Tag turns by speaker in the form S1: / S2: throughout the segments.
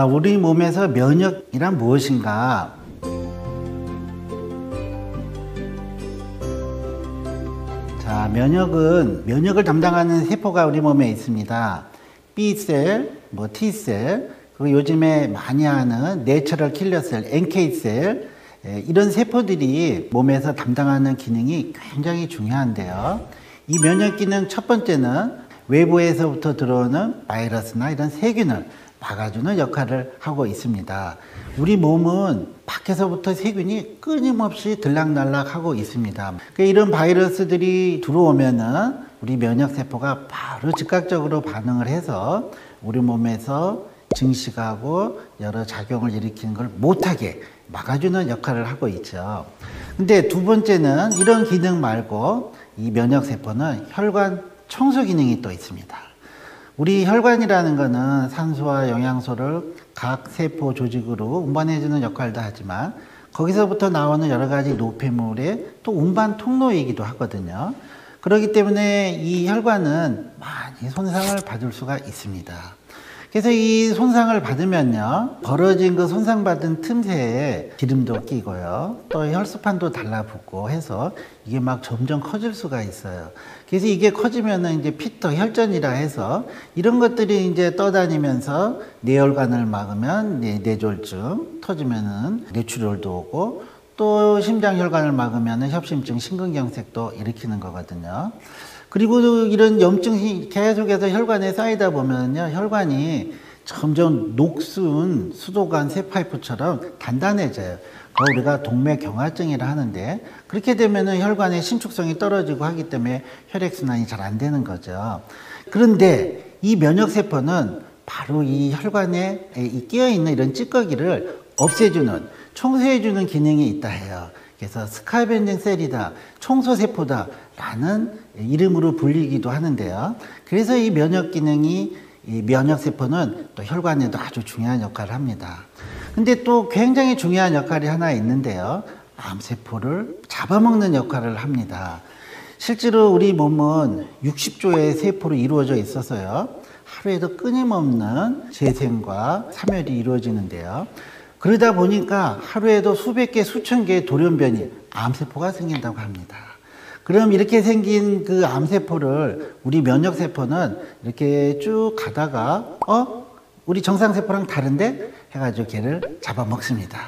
S1: 우리 몸에서 면역이란 무엇인가? 자, 면역을 담당하는 세포가 우리 몸에 있습니다. B셀, T셀, 그리고 요즘에 많이 하는 내추럴 킬러셀, NK셀, 이런 세포들이 몸에서 담당하는 기능이 굉장히 중요한데요. 이 면역 기능 첫 번째는 외부에서부터 들어오는 바이러스나 이런 세균을 막아주는 역할을 하고 있습니다. 우리 몸은 밖에서부터 세균이 끊임없이 들락날락 하고 있습니다. 이런 바이러스들이 들어오면은 우리 면역세포가 바로 즉각적으로 반응을 해서 우리 몸에서 증식하고 여러 작용을 일으키는 걸 못하게 막아주는 역할을 하고 있죠. 근데 두 번째는 이런 기능 말고 이 면역세포는 혈관 청소 기능이 또 있습니다. 우리 혈관이라는 것은 산소와 영양소를 각 세포 조직으로 운반해주는 역할도 하지만 거기서부터 나오는 여러 가지 노폐물의 또 운반 통로이기도 하거든요. 그렇기 때문에 이 혈관은 많이 손상을 받을 수가 있습니다. 그래서 이 손상을 받으면요, 벌어진 그 손상받은 틈새에 기름도 끼고요, 또 혈소판도 달라붙고 해서 이게 막 점점 커질 수가 있어요. 그래서 이게 커지면은 이제 피터 혈전이라 해서 이런 것들이 이제 떠다니면서 뇌혈관을 막으면 뇌졸중, 터지면은 뇌출혈도 오고, 또 심장혈관을 막으면은 협심증, 심근경색도 일으키는 거거든요. 그리고 이런 염증이 계속해서 혈관에 쌓이다 보면요, 혈관이 점점 녹슨 수도관 쇠파이프처럼 단단해져요. 그걸 우리가 동맥경화증이라 하는데, 그렇게 되면은 혈관의 신축성이 떨어지고 하기 때문에 혈액순환이 잘 안 되는 거죠. 그런데 이 면역세포는 바로 이 혈관에 끼어있는 이런 찌꺼기를 없애주는, 청소해주는 기능이 있다 해요. 그래서 스카벤징 셀이다, 청소세포다 라는 이름으로 불리기도 하는데요. 그래서 이 면역 기능이, 이 면역세포는 또 혈관에도 아주 중요한 역할을 합니다. 근데 또 굉장히 중요한 역할이 하나 있는데요. 암세포를 잡아먹는 역할을 합니다. 실제로 우리 몸은 60조의 세포로 이루어져 있어서요, 하루에도 끊임없는 재생과 사멸이 이루어지는데요. 그러다 보니까 하루에도 수백 개, 수천 개의 돌연변이 암세포가 생긴다고 합니다. 그럼 이렇게 생긴 그 암세포를 우리 면역세포는 이렇게 쭉 가다가 우리 정상세포랑 다른데? 해가지고 걔를 잡아먹습니다.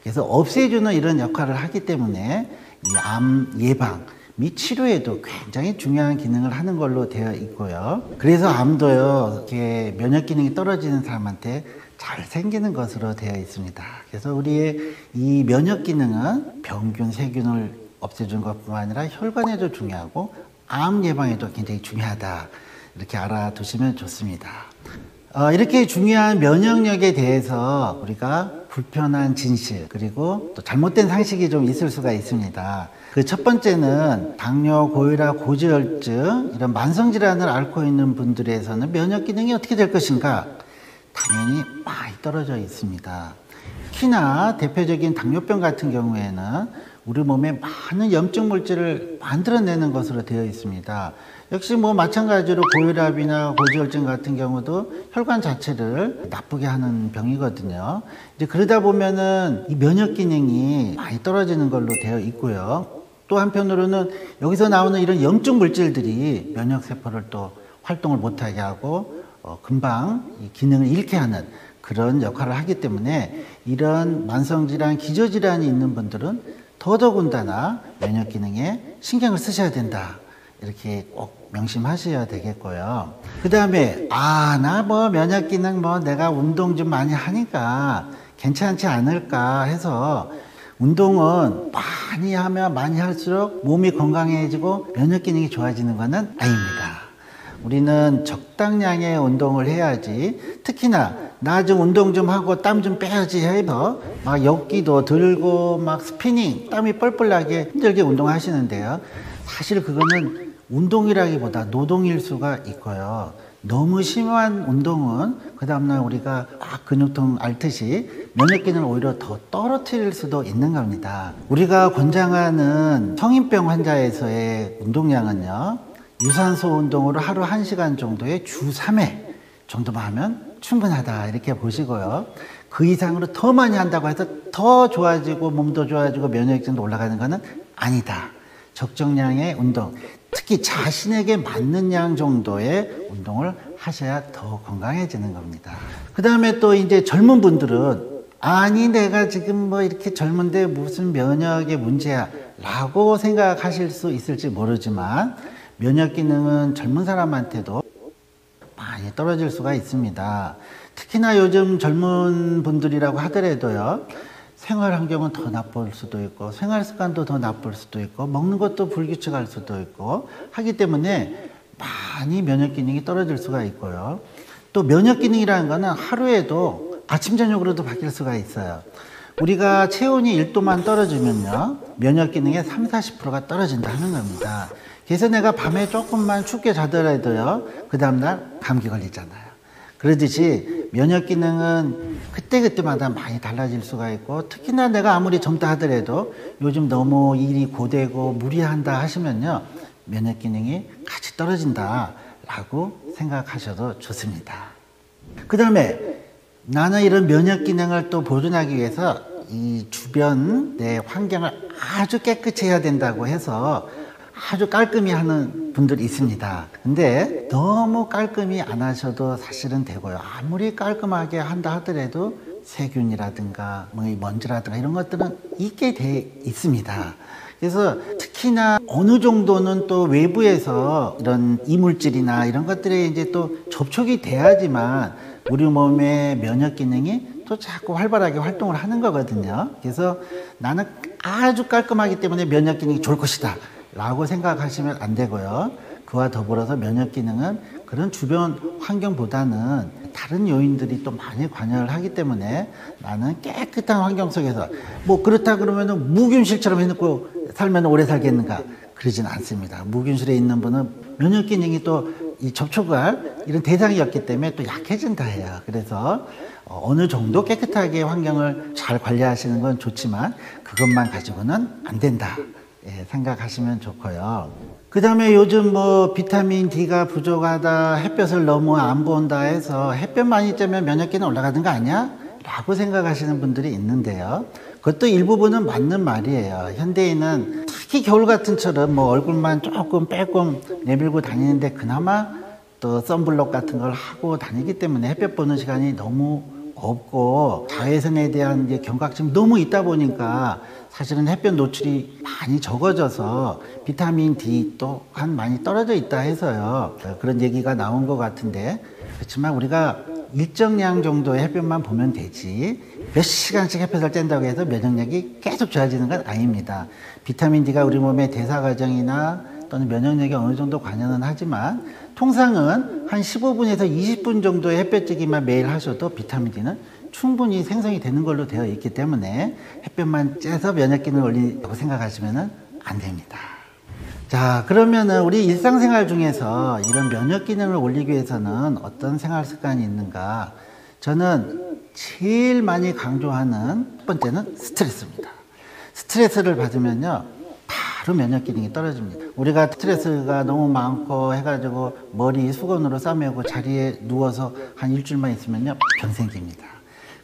S1: 그래서 없애주는 이런 역할을 하기 때문에 이 암 예방 및 치료에도 굉장히 중요한 기능을 하는 걸로 되어 있고요. 그래서 암도요, 이렇게 면역 기능이 떨어지는 사람한테 잘 생기는 것으로 되어 있습니다. 그래서 우리의 이 면역 기능은 병균, 세균을 없애주는 것뿐만 아니라 혈관에도 중요하고 암 예방에도 굉장히 중요하다, 이렇게 알아두시면 좋습니다. 이렇게 중요한 면역력에 대해서 우리가 불편한 진실, 그리고 또 잘못된 상식이 좀 있을 수가 있습니다. 그 첫 번째는 당뇨, 고혈압, 고지혈증 이런 만성질환을 앓고 있는 분들에서는 면역 기능이 어떻게 될 것인가? 당연히 많이 떨어져 있습니다. 특히나 대표적인 당뇨병 같은 경우에는 우리 몸에 많은 염증 물질을 만들어내는 것으로 되어 있습니다. 역시 마찬가지로 고혈압이나 고지혈증 같은 경우도 혈관 자체를 나쁘게 하는 병이거든요. 이제 그러다 보면은 이 면역 기능이 많이 떨어지는 걸로 되어 있고요. 또 한편으로는 여기서 나오는 이런 염증 물질들이 면역 세포를 또 활동을 못하게 하고 금방 이 기능을 잃게 하는 그런 역할을 하기 때문에 이런 만성질환, 기저질환이 있는 분들은 더더군다나 면역 기능에 신경을 쓰셔야 된다, 이렇게 꼭 명심하셔야 되겠고요. 그 다음에 나 면역 기능 내가 운동 좀 많이 하니까 괜찮지 않을까 해서 운동은 많이 하면 많이 할수록 몸이 건강해지고 면역 기능이 좋아지는 것은 아닙니다. 우리는 적당량의 운동을 해야지, 특히나 나 좀 운동 좀 하고 땀 좀 빼야지 해서 막 역기도 들고 막 스피닝, 땀이 뻘뻘 나게 힘들게 운동하시는데요. 사실 그거는 운동이라기보다 노동일 수가 있고요. 너무 심한 운동은 그 다음날 우리가 막 근육통 앓듯이 면역 기능을 오히려 더 떨어뜨릴 수도 있는 겁니다. 우리가 권장하는 성인병 환자에서의 운동량은요, 유산소 운동으로 하루 1시간 정도에 주 3회 정도만 하면 충분하다 이렇게 보시고요. 그 이상으로 더 많이 한다고 해서 더 좋아지고 몸도 좋아지고 면역력도 올라가는 것은 아니다. 적정량의 운동, 특히 자신에게 맞는 양 정도의 운동을 하셔야 더 건강해지는 겁니다. 그 다음에 또 이제 젊은 분들은 아니 내가 지금 뭐 이렇게 젊은데 무슨 면역의 문제야 라고 생각하실 수 있을지 모르지만 면역 기능은 젊은 사람한테도 많이 떨어질 수가 있습니다. 특히나 요즘 젊은 분들이라고 하더라도요, 생활 환경은 더 나쁠 수도 있고 생활 습관도 더 나쁠 수도 있고 먹는 것도 불규칙할 수도 있고 하기 때문에 많이 면역 기능이 떨어질 수가 있고요. 또 면역 기능이라는 거는 하루에도 아침 저녁으로도 바뀔 수가 있어요. 우리가 체온이 1도만 떨어지면요 면역 기능의 30~40%가 떨어진다는 겁니다. 그래서 내가 밤에 조금만 춥게 자더라도요 그 다음날 감기 걸리잖아요. 그러듯이 면역 기능은 그때그때마다 많이 달라질 수가 있고, 특히나 내가 아무리 젊다 하더라도 요즘 너무 일이 고되고 무리한다 하시면요 면역 기능이 같이 떨어진다 라고 생각하셔도 좋습니다. 그 다음에 나는 이런 면역 기능을 또 보존하기 위해서 이 주변 내 환경을 아주 깨끗이 해야 된다고 해서 아주 깔끔히 하는 분들이 있습니다. 근데 너무 깔끔히 안 하셔도 사실은 되고요. 아무리 깔끔하게 한다 하더라도 세균이라든가 뭐 먼지라든가 이런 것들은 있게 돼 있습니다. 그래서 특히나 어느 정도는 또 외부에서 이런 이물질이나 이런 것들에 이제 또 접촉이 돼야지만 우리 몸의 면역 기능이 또 자꾸 활발하게 활동을 하는 거거든요. 그래서 나는 아주 깔끔하기 때문에 면역 기능이 좋을 것이다 라고 생각하시면 안 되고요. 그와 더불어서 면역 기능은 그런 주변 환경보다는 다른 요인들이 또 많이 관여를 하기 때문에 나는 깨끗한 환경 속에서 뭐 그렇다 그러면 무균실처럼 해놓고 살면 오래 살겠는가? 그러진 않습니다. 무균실에 있는 분은 면역 기능이 또 이 접촉할 이런 대상이었기 때문에 또 약해진다 해요. 그래서 어느 정도 깨끗하게 환경을 잘 관리하시는 건 좋지만 그것만 가지고는 안 된다. 예, 생각하시면 좋고요. 그 다음에 요즘 뭐 비타민 D가 부족하다, 햇볕을 너무 안 본다 해서 햇볕 많이 쬐면 면역 기능 올라가는 거 아니야? 라고 생각하시는 분들이 있는데요. 그것도 일부분은 맞는 말이에요. 현대인은 특히 겨울 같은처럼 뭐 얼굴만 조금 빼꼼 내밀고 다니는데 그나마 또 선블록 같은 걸 하고 다니기 때문에 햇볕 보는 시간이 너무 없고 자외선에 대한 이제 경각심이 너무 있다 보니까 사실은 햇볕 노출이 많이 적어져서 비타민 D 또한 많이 떨어져 있다 해서요. 그런 얘기가 나온 것 같은데, 그렇지만 우리가 일정량 정도의 햇볕만 보면 되지 몇 시간씩 햇볕을 쬐다고 해서 면역력이 계속 좋아지는 건 아닙니다. 비타민 D가 우리 몸의 대사 과정이나 또는 면역력에 어느 정도 관여는 하지만 통상은 한 15분에서 20분 정도의 햇볕 쬐기만 매일 하셔도 비타민 D는 충분히 생성이 되는 걸로 되어 있기 때문에 햇볕만 쬐서 면역 기능을 올린다고 생각하시면 안 됩니다. 자, 그러면은 우리 일상생활 중에서 이런 면역 기능을 올리기 위해서는 어떤 생활 습관이 있는가? 저는 제일 많이 강조하는 첫 번째는 스트레스입니다. 스트레스를 받으면요 바로 면역 기능이 떨어집니다. 우리가 스트레스가 너무 많고 해가지고 머리 수건으로 싸매고 자리에 누워서 한 일주일만 있으면요 병 생깁니다.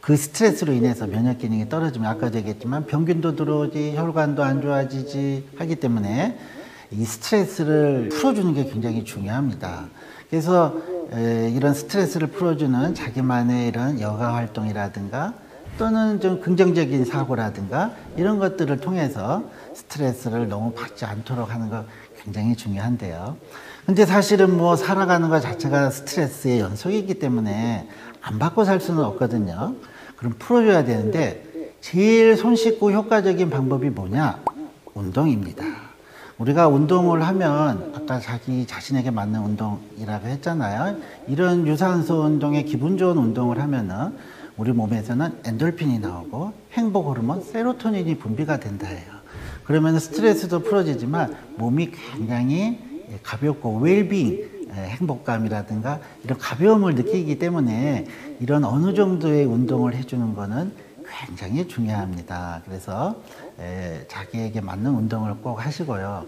S1: 그 스트레스로 인해서 면역 기능이 떨어지면 아까도 얘기했지만 병균도 들어오지, 혈관도 안 좋아지지 하기 때문에 이 스트레스를 풀어주는 게 굉장히 중요합니다. 그래서 이런 스트레스를 풀어주는 자기만의 이런 여가 활동이라든가 또는 좀 긍정적인 사고라든가 이런 것들을 통해서 스트레스를 너무 받지 않도록 하는 거 굉장히 중요한데요. 근데 사실은 뭐 살아가는 것 자체가 스트레스의 연속이기 때문에 안 받고 살 수는 없거든요. 그럼 풀어줘야 되는데 제일 손쉽고 효과적인 방법이 뭐냐? 운동입니다. 우리가 운동을 하면 아까 자기 자신에게 맞는 운동이라고 했잖아요. 이런 유산소 운동에 기분 좋은 운동을 하면은 우리 몸에서는 엔돌핀이 나오고 행복 호르몬 세로토닌이 분비가 된다 해요. 그러면 스트레스도 풀어지지만 몸이 굉장히 가볍고 웰빙, 행복감이라든가 이런 가벼움을 느끼기 때문에 이런 어느 정도의 운동을 해주는 거는 굉장히 중요합니다. 그래서 자기에게 맞는 운동을 꼭 하시고요.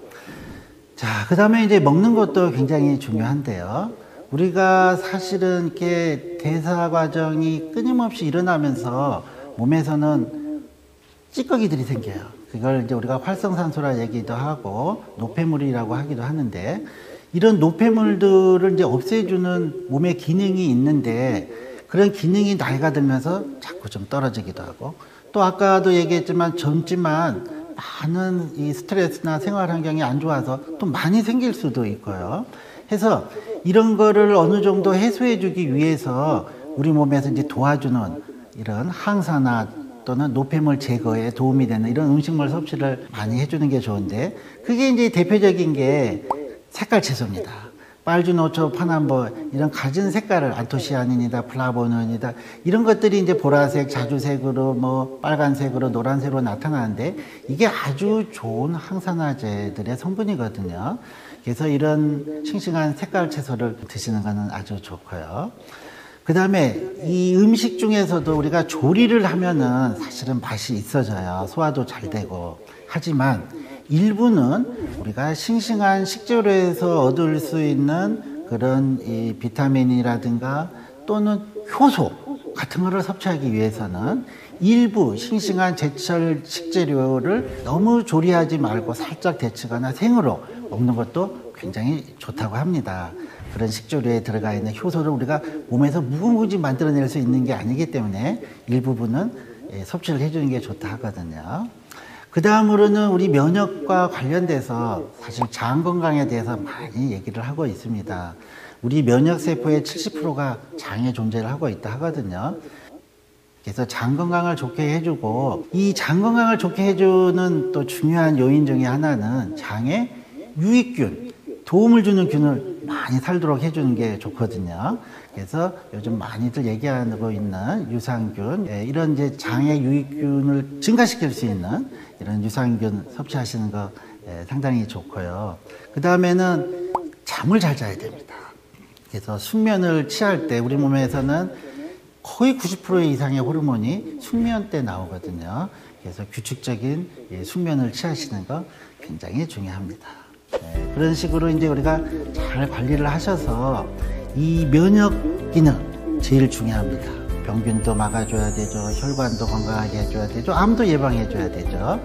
S1: 자, 그 다음에 이제 먹는 것도 굉장히 중요한데요. 우리가 사실은 이렇게 대사 과정이 끊임없이 일어나면서 몸에서는 찌꺼기들이 생겨요. 그걸 이제 우리가 활성산소라 얘기도 하고 노폐물이라고 하기도 하는데, 이런 노폐물들을 이제 없애주는 몸의 기능이 있는데, 그런 기능이 나이가 들면서 자꾸 좀 떨어지기도 하고, 또 아까도 얘기했지만 젊지만 많은 이 스트레스나 생활 환경이 안 좋아서 또 많이 생길 수도 있고요. 해서 이런 거를 어느 정도 해소해 주기 위해서 우리 몸에서 이제 도와주는 이런 항산화 또는 노폐물 제거에 도움이 되는 이런 음식물 섭취를 많이 해주는 게 좋은데, 그게 이제 대표적인 게 색깔 채소입니다. 빨주노초, 파남보 이런 가진 색깔을 안토시아닌이다, 플라보논이다 이런 것들이 이제 보라색, 자주색으로 뭐 빨간색으로 노란색으로 나타나는데, 이게 아주 좋은 항산화제들의 성분이거든요. 그래서 이런 싱싱한 색깔 채소를 드시는 것은 아주 좋고요. 그 다음에 이 음식 중에서도 우리가 조리를 하면은 사실은 맛이 있어져요. 소화도 잘 되고. 하지만 일부는 우리가 싱싱한 식재료에서 얻을 수 있는 그런 이 비타민이라든가 또는 효소 같은 거를 섭취하기 위해서는 일부 싱싱한 제철 식재료를 너무 조리하지 말고 살짝 데치거나 생으로 먹는 것도 굉장히 좋다고 합니다. 그런 식재료에 들어가 있는 효소를 우리가 몸에서 무궁무진 만들어낼 수 있는 게 아니기 때문에 일부분은 섭취를 해주는 게 좋다 하거든요. 그 다음으로는 우리 면역과 관련돼서 사실 장 건강에 대해서 많이 얘기를 하고 있습니다. 우리 면역세포의 70%가 장에 존재를 하고 있다 하거든요. 그래서 장 건강을 좋게 해주고, 이 장 건강을 좋게 해주는 또 중요한 요인 중에 하나는 장에 유익균, 도움을 주는 균을 많이 살도록 해주는 게 좋거든요. 그래서 요즘 많이들 얘기하고 있는 유산균, 이런 이제 장의 유익균을 증가시킬 수 있는 이런 유산균 섭취하시는 거 상당히 좋고요. 그 다음에는 잠을 잘 자야 됩니다. 그래서 숙면을 취할 때 우리 몸에서는 거의 90% 이상의 호르몬이 숙면 때 나오거든요. 그래서 규칙적인 숙면을 취하시는 거 굉장히 중요합니다. 그런 식으로 이제 우리가 잘 관리를 하셔서 이 면역 기능 제일 중요합니다. 병균도 막아줘야 되죠. 혈관도 건강하게 해줘야 되죠. 암도 예방해줘야 되죠.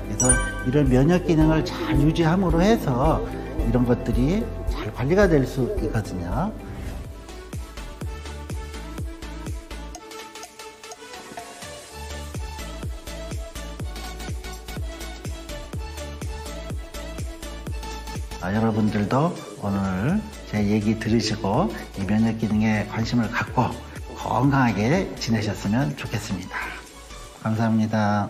S1: 그래서 이런 면역 기능을 잘 유지함으로 해서 이런 것들이 잘 관리가 될 수 있거든요. 여러분들도 오늘 제 얘기 들으시고 이 면역 기능에 관심을 갖고 건강하게 지내셨으면 좋겠습니다. 감사합니다.